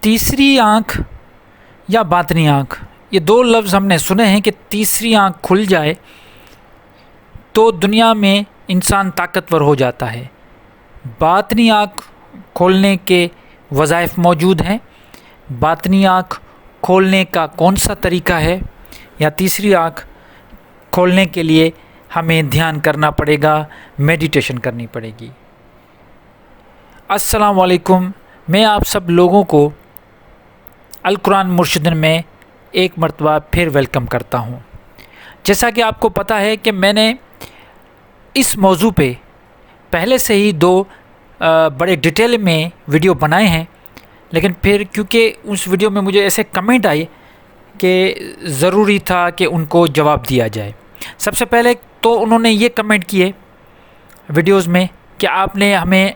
تیسری آنکھ یا باطنی آنکھ، یہ دو لفظ ہم نے سنے ہیں کہ تیسری آنکھ کھل جائے تو دنیا میں انسان طاقتور ہو جاتا ہے۔ باطنی آنکھ کھولنے کے وظائف موجود ہیں۔ باطنی آنکھ کھولنے کا کون سا طریقہ ہے، یا تیسری آنکھ کھولنے کے لیے ہمیں دھیان کرنا پڑے گا، میڈیٹیشن کرنی پڑے گی۔ السلام علیکم، میں آپ سب لوگوں کو القرآن مرشدن میں ایک مرتبہ پھر ویلکم کرتا ہوں۔ جیسا کہ آپ کو پتہ ہے کہ میں نے اس موضوع پہ پہلے سے ہی دو بڑے ڈیٹیل میں ویڈیو بنائے ہیں، لیکن پھر کیونکہ اس ویڈیو میں مجھے ایسے کمنٹ آئے کہ ضروری تھا کہ ان کو جواب دیا جائے۔ سب سے پہلے تو انہوں نے یہ کمنٹ کیے ویڈیوز میں کہ آپ نے ہمیں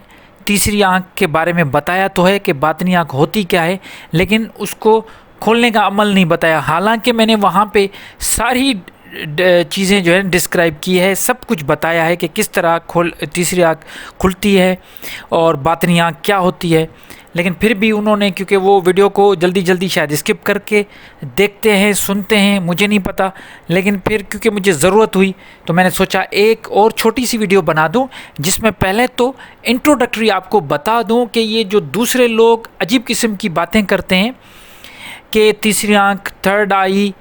تیسری آنکھ کے بارے میں بتایا تو ہے کہ باطنی آنکھ ہوتی کیا ہے، لیکن اس کو کھولنے کا عمل نہیں بتایا۔ حالانکہ میں نے وہاں پہ ساری چیزیں جو ہے ڈسکرائب کی ہے، سب کچھ بتایا ہے کہ کس طرح تیسری آنکھ کھلتی ہے اور باطنی آنکھ کیا ہوتی ہے، لیکن پھر بھی انہوں نے کیونکہ وہ ویڈیو کو جلدی شاید اسکپ کر کے دیکھتے ہیں، سنتے ہیں، مجھے نہیں پتہ، لیکن پھر کیونکہ مجھے ضرورت ہوئی تو میں نے سوچا ایک اور چھوٹی سی ویڈیو بنا دوں جس میں پہلے تو انٹروڈکٹری آپ کو بتا دوں کہ یہ جو دوسرے لوگ عجیب قسم کی باتیں کرتے ہیں کہ تیسری آنکھ، تھرڈ آئی،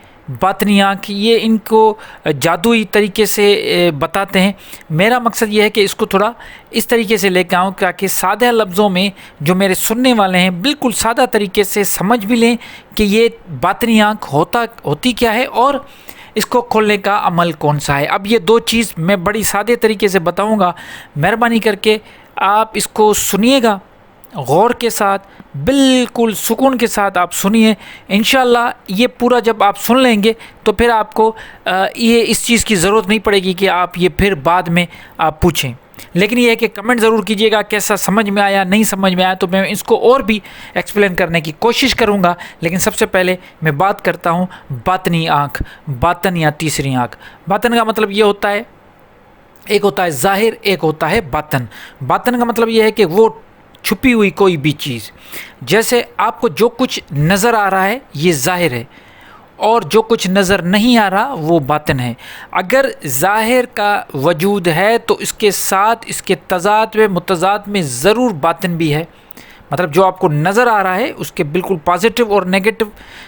باطنی آنکھ، یہ ان کو جادوئی طریقے سے بتاتے ہیں۔ میرا مقصد یہ ہے کہ اس کو تھوڑا اس طریقے سے لے کے آؤں تاکہ سادہ لفظوں میں جو میرے سننے والے ہیں بالکل سادہ طریقے سے سمجھ بھی لیں کہ یہ باطنی آنکھ ہوتی کیا ہے اور اس کو کھولنے کا عمل کون سا ہے۔ اب یہ دو چیز میں بڑی سادے طریقے سے بتاؤں گا، مہربانی کر کے آپ اس کو سنیے گا غور کے ساتھ، بالکل سکون کے ساتھ آپ سنیے۔ انشاءاللہ یہ پورا جب آپ سن لیں گے تو پھر آپ کو یہ اس چیز کی ضرورت نہیں پڑے گی کہ آپ یہ پھر بعد میں آپ پوچھیں، لیکن یہ ہے کہ کمنٹ ضرور کیجئے گا کیسا سمجھ میں آیا، نہیں سمجھ میں آیا تو میں اس کو اور بھی ایکسپلین کرنے کی کوشش کروں گا۔ لیکن سب سے پہلے میں بات کرتا ہوں باطنی آنکھ، باطن یا تیسری آنکھ۔ باطن کا مطلب یہ ہوتا ہے، ایک ہوتا ہے ظاہر، ایک ہوتا ہے باطن۔ باطن کا مطلب یہ ہے کہ وہ چھپی ہوئی کوئی بھی چیز، جیسے آپ کو جو کچھ نظر آ رہا ہے یہ ظاہر ہے، اور جو کچھ نظر نہیں آ رہا وہ باطن ہے۔ اگر ظاہر کا وجود ہے تو اس کے ساتھ اس کے متضاد میں ضرور باطن بھی ہے۔ مطلب جو آپ کو نظر آ رہا ہے اس کے بالکل پازیٹیو اور نیگیٹو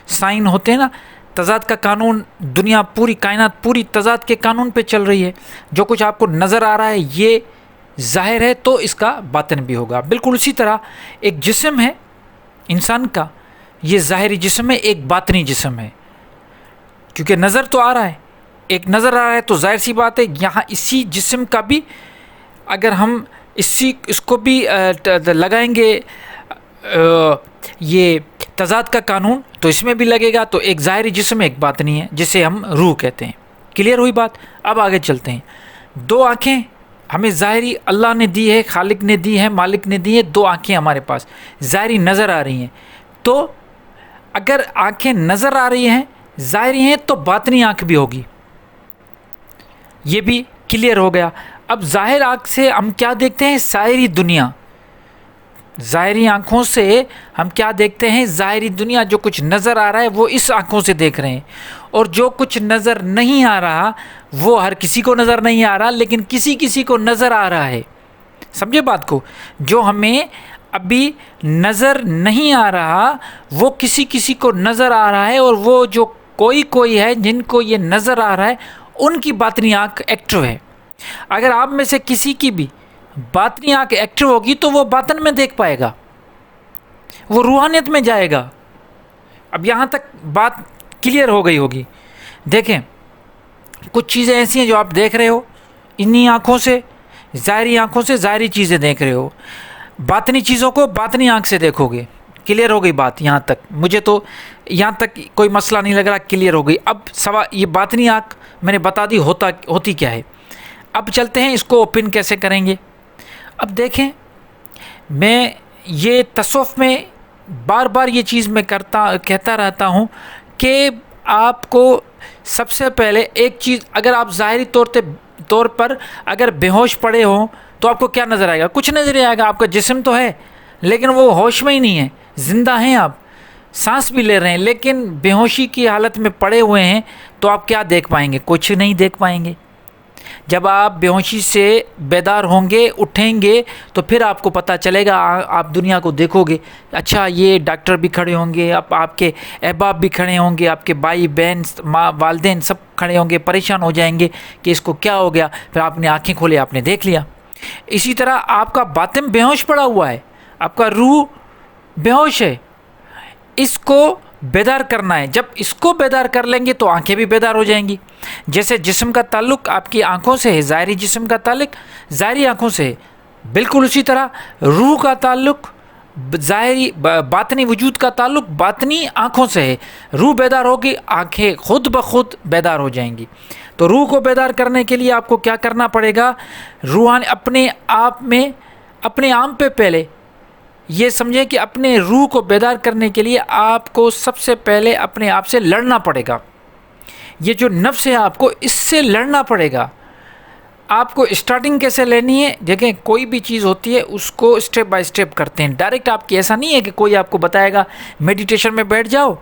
سائن ہوتے ہیں نا۔ تضاد کا قانون، دنیا پوری کائنات پوری تضاد کے قانون پہ چل رہی ہے۔ جو کچھ آپ کو نظر آ رہا ہے یہ ظاہر ہے تو اس کا باطن بھی ہوگا۔ بالکل اسی طرح ایک جسم ہے انسان کا، یہ ظاہری جسم ہے، ایک باطنی جسم ہے، کیونکہ نظر تو آ رہا ہے، ایک نظر آ رہا ہے تو ظاہر سی بات ہے یہاں اسی جسم کا بھی اگر ہم اس کو بھی لگائیں گے یہ تضاد کا قانون تو اس میں بھی لگے گا، تو ایک ظاہری جسم ایک باطنی ہے جسے ہم روح کہتے ہیں۔ کلیئر ہوئی بات؟ اب آگے چلتے ہیں۔ دو آنکھیں ہمیں ظاہری اللہ نے دی ہے، خالق نے دی ہے، مالک نے دی ہے، دو آنکھیں ہمارے پاس ظاہری نظر آ رہی ہیں۔ تو اگر آنکھیں نظر آ رہی ہیں ظاہری ہیں تو باطنی آنکھ بھی ہوگی، یہ بھی کلیئر ہو گیا۔ اب ظاہر آنکھ سے ہم کیا دیکھتے ہیں؟ ساری دنیا۔ ظاہری آنکھوں سے ہم کیا دیکھتے ہیں؟ ظاہری دنیا، جو کچھ نظر آ رہا ہے وہ اس آنکھوں سے دیکھ رہے ہیں، اور جو کچھ نظر نہیں آ رہا وہ ہر کسی کو نظر نہیں آ رہا، لیکن کسی کو نظر آ رہا ہے۔ سمجھے بات کو؟ جو ہمیں ابھی نظر نہیں آ رہا وہ کسی کو نظر آ رہا ہے، اور وہ جو کوئی ہے جن کو یہ نظر آ رہا ہے ان کی باطنی آنکھ ایکٹیو ہے۔ اگر آپ میں سے کسی کی بھی باطنی آنکھ ایکٹیو ہوگی تو وہ باطن میں دیکھ پائے گا، وہ روحانیت میں جائے گا۔ اب یہاں تک بات کلیئر ہو گئی ہوگی۔ دیکھیں کچھ چیزیں ایسی ہیں جو آپ دیکھ رہے ہو انہی آنکھوں سے، ظاہری آنکھوں سے ظاہری چیزیں دیکھ رہے ہو، باطنی چیزوں کو باطنی آنکھ سے دیکھو گے۔ کلیئر ہو گئی بات یہاں تک؟ مجھے تو یہاں تک کوئی مسئلہ نہیں لگ رہا، کلیئر ہو گئی۔ اب یہ باطنی آنکھ میں نے بتا دی ہوتی کیا ہے۔ اب چلتے ہیں اس کو اوپن کیسے کریں گے۔ اب دیکھیں میں یہ تصوف میں بار بار یہ چیز میں کہتا رہتا ہوں کہ آپ کو سب سے پہلے ایک چیز، اگر آپ ظاہری طور پر اگر بے ہوش پڑے ہوں تو آپ کو کیا نظر آئے گا؟ کچھ نظر نہیں آئے گا۔ آپ کا جسم تو ہے لیکن وہ ہوش میں ہی نہیں ہے، زندہ ہیں آپ، سانس بھی لے رہے ہیں لیکن بے ہوشی کی حالت میں پڑے ہوئے ہیں، تو آپ کیا دیکھ پائیں گے؟ کچھ نہیں دیکھ پائیں گے۔ جب آپ بے ہوشی سے بیدار ہوں گے، اٹھیں گے، تو پھر آپ کو پتہ چلے گا، آپ دنیا کو دیکھو گے، اچھا یہ ڈاکٹر بھی کھڑے ہوں گے، اب آپ کے احباب بھی کھڑے ہوں گے، آپ کے بھائی بہن ماں والدین سب کھڑے ہوں گے، پریشان ہو جائیں گے کہ اس کو کیا ہو گیا، پھر آپ نے آنکھیں کھولے، آپ نے دیکھ لیا۔ اسی طرح آپ کا باطن بے ہوش پڑا ہوا ہے، آپ کا روح بے ہوش ہے، اس کو بیدار کرنا ہے۔ جب اس کو بیدار کر لیں گے تو آنکھیں بھی بیدار ہو جائیں گی۔ جیسے جسم کا تعلق آپ کی آنکھوں سے ہے، ظاہری جسم کا تعلق ظاہری آنکھوں سے ہے، بالکل اسی طرح روح کا تعلق ظاہری باطنی وجود کا تعلق باطنی آنکھوں سے ہے۔ روح بیدار ہوگی، آنکھیں خود بخود بیدار ہو جائیں گی۔ تو روح کو بیدار کرنے کے لیے آپ کو کیا کرنا پڑے گا؟ روحانی اپنے آپ میں، اپنے آپ پہ پہلے یہ سمجھیں کہ اپنے روح کو بیدار کرنے کے لیے آپ کو سب سے پہلے اپنے آپ سے لڑنا پڑے گا۔ یہ جو نفس ہے آپ کو اس سے لڑنا پڑے گا۔ آپ کو اسٹارٹنگ کیسے لینی ہے؟ دیکھیں کوئی بھی چیز ہوتی ہے اس کو اسٹیپ بائی اسٹیپ کرتے ہیں، ڈائریکٹ آپ کی ایسا نہیں ہے کہ کوئی آپ کو بتائے گا میڈیٹیشن میں بیٹھ جاؤ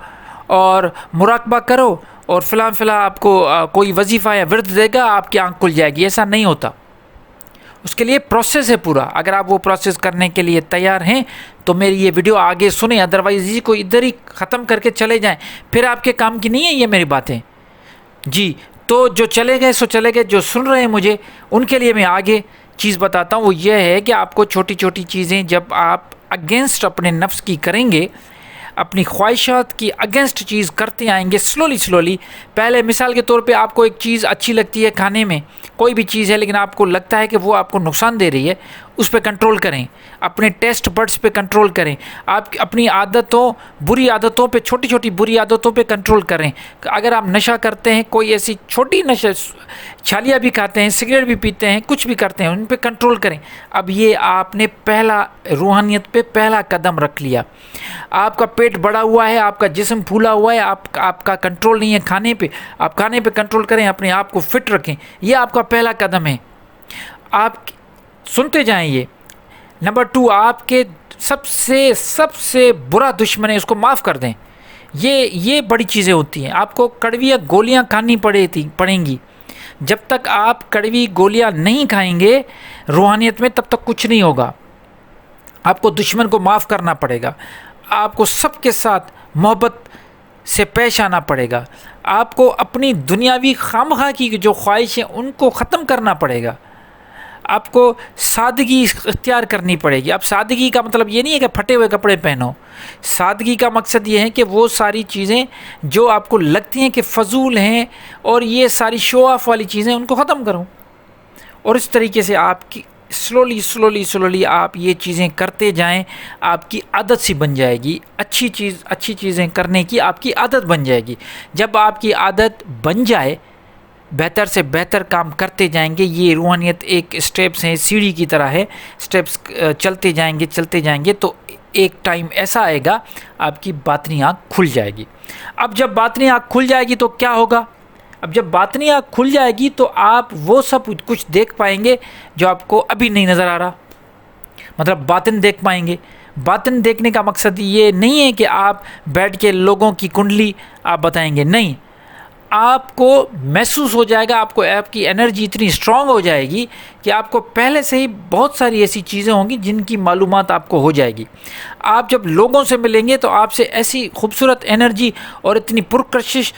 اور مراقبہ کرو اور فلاں آپ کو کوئی وظیفہ یا ورد دے گا، آپ کی آنکھ کھل جائے گی، ایسا نہیں ہوتا۔ اس کے لیے پروسیس ہے پورا۔ اگر آپ وہ پروسیس کرنے کے لیے تیار ہیں تو میری یہ ویڈیو آگے سنیں، ادروائز اسی کو ادھر ہی ختم کر کے چلے جائیں، پھر آپ کے کام کی نہیں ہے یہ میری باتیں۔ جی تو جو چلے گئے سو چلے گئے، جو سن رہے ہیں مجھے ان کے لیے میں آگے چیز بتاتا ہوں، وہ یہ ہے کہ آپ کو چھوٹی چھوٹی چیزیں جب آپ اگینسٹ اپنے نفس کی کریں گے، اپنی خواہشات کی اگینسٹ چیز کرتے آئیں گے سلولی، پہلے مثال کے طور پہ آپ کو ایک چیز اچھی لگتی ہے کھانے میں، کوئی بھی چیز ہے لیکن آپ کو لگتا ہے کہ وہ آپ کو نقصان دے رہی ہے، اس پہ کنٹرول کریں، اپنے ٹیسٹ بڈس پہ کنٹرول کریں، آپ اپنی عادتوں، بری عادتوں پہ، چھوٹی چھوٹی بری عادتوں پہ کنٹرول کریں۔ اگر آپ نشہ کرتے ہیں، کوئی ایسی چھوٹی نشہ، چھالیاں بھی کھاتے ہیں، سگریٹ بھی پیتے ہیں، کچھ بھی کرتے ہیں، ان پہ کنٹرول کریں۔ اب یہ آپ نے پہلا روحانیت پہ پہلا قدم رکھ لیا۔ آپ کا پیٹ بڑا ہوا ہے، آپ کا جسم پھولا ہوا ہے، آپ کا کنٹرول نہیں ہے کھانے پہ، آپ کھانے پہ کنٹرول کریں، اپنے آپ کو فٹ رکھیں، یہ آپ کا پہلا قدم ہے۔ آپ سنتے جائیں یہ۔ نمبر 2، آپ کے سب سے برا دشمن ہے، اس کو معاف کر دیں۔ یہ بڑی چیزیں ہوتی ہیں۔ آپ کو کڑوی گولیاں کھانی پڑیں گی۔ جب تک آپ کڑوی گولیاں نہیں کھائیں گے روحانیت میں، تب تک کچھ نہیں ہوگا۔ آپ کو دشمن کو معاف کرنا پڑے گا، آپ کو سب کے ساتھ محبت سے پیش آنا پڑے گا، آپ کو اپنی دنیاوی خواہ کی جو خواہش ہیں ان کو ختم کرنا پڑے گا، آپ کو سادگی اختیار کرنی پڑے گی۔ اب سادگی کا مطلب یہ نہیں ہے کہ پھٹے ہوئے کپڑے پہنو، سادگی کا مقصد یہ ہے کہ وہ ساری چیزیں جو آپ کو لگتی ہیں کہ فضول ہیں اور یہ ساری شو آف والی چیزیں، ان کو ختم کرو۔ اور اس طریقے سے آپ کی سلولی آپ یہ چیزیں کرتے جائیں، آپ کی عادت سی بن جائے گی، اچھی چیزیں کرنے کی آپ کی عادت بن جائے گی۔ جب آپ کی عادت بن جائے، بہتر سے بہتر کام کرتے جائیں گے۔ یہ روحانیت ایک سٹیپس ہیں، سیڑھی کی طرح ہے، سٹیپس چلتے جائیں گے تو ایک ٹائم ایسا آئے گا آپ کی باطنی آنکھ کھل جائے گی۔ اب جب باطنی آنکھ کھل جائے گی تو کیا ہوگا؟ اب جب باطنی آنکھ کھل جائے گی تو آپ وہ سب کچھ دیکھ پائیں گے جو آپ کو ابھی نہیں نظر آ رہا، مطلب باطن دیکھ پائیں گے۔ باطن دیکھنے کا مقصد یہ نہیں ہے کہ آپ بیٹھ کے لوگوں کی کنڈلی آپ بتائیں گے، نہیں، آپ کو محسوس ہو جائے گا، آپ کی انرجی اتنی اسٹرانگ ہو جائے گی کہ آپ کو پہلے سے ہی بہت ساری ایسی چیزیں ہوں گی جن کی معلومات آپ کو ہو جائے گی۔ آپ جب لوگوں سے ملیں گے تو آپ سے ایسی خوبصورت انرجی اور اتنی پرکشش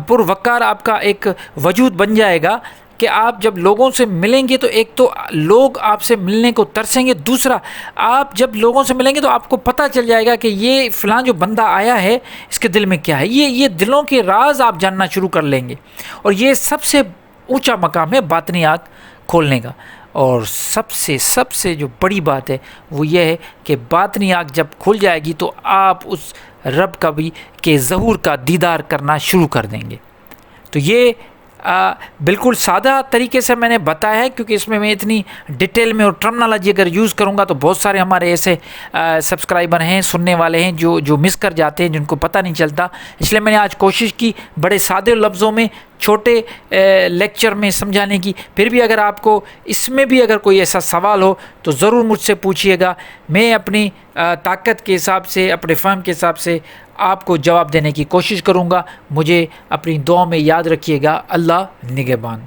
پروقار آپ کا ایک وجود بن جائے گا کہ آپ جب لوگوں سے ملیں گے تو ایک تو لوگ آپ سے ملنے کو ترسیں گے، دوسرا آپ جب لوگوں سے ملیں گے تو آپ کو پتہ چل جائے گا کہ یہ فلاں جو بندہ آیا ہے اس کے دل میں کیا ہے، یہ دلوں کے راز آپ جاننا شروع کر لیں گے۔ اور یہ سب سے اونچا مقام ہے باطنی آنکھ کھولنے کا۔ اور سب سے جو بڑی بات ہے وہ یہ ہے کہ باطنی آنکھ جب کھل جائے گی تو آپ اس رب کا بھی کے ظہور کا دیدار کرنا شروع کر دیں گے۔ تو یہ بالکل سادہ طریقے سے میں نے بتایا ہے، کیونکہ اس میں اتنی ڈیٹیل میں اور ٹرمنالوجی اگر یوز کروں گا تو بہت سارے ہمارے ایسے سبسکرائبر ہیں، سننے والے ہیں جو مس کر جاتے ہیں، جن کو پتہ نہیں چلتا۔ اس لیے میں نے آج کوشش کی بڑے سادے لفظوں میں چھوٹے لیکچر میں سمجھانے کی، پھر بھی اگر آپ کو اس میں بھی اگر کوئی ایسا سوال ہو تو ضرور مجھ سے پوچھیے گا، میں اپنی طاقت کے حساب سے، اپنے فہم کے حساب سے آپ کو جواب دینے کی کوشش کروں گا۔ مجھے اپنی دعاؤں میں یاد رکھیے گا۔ اللہ نگہبان۔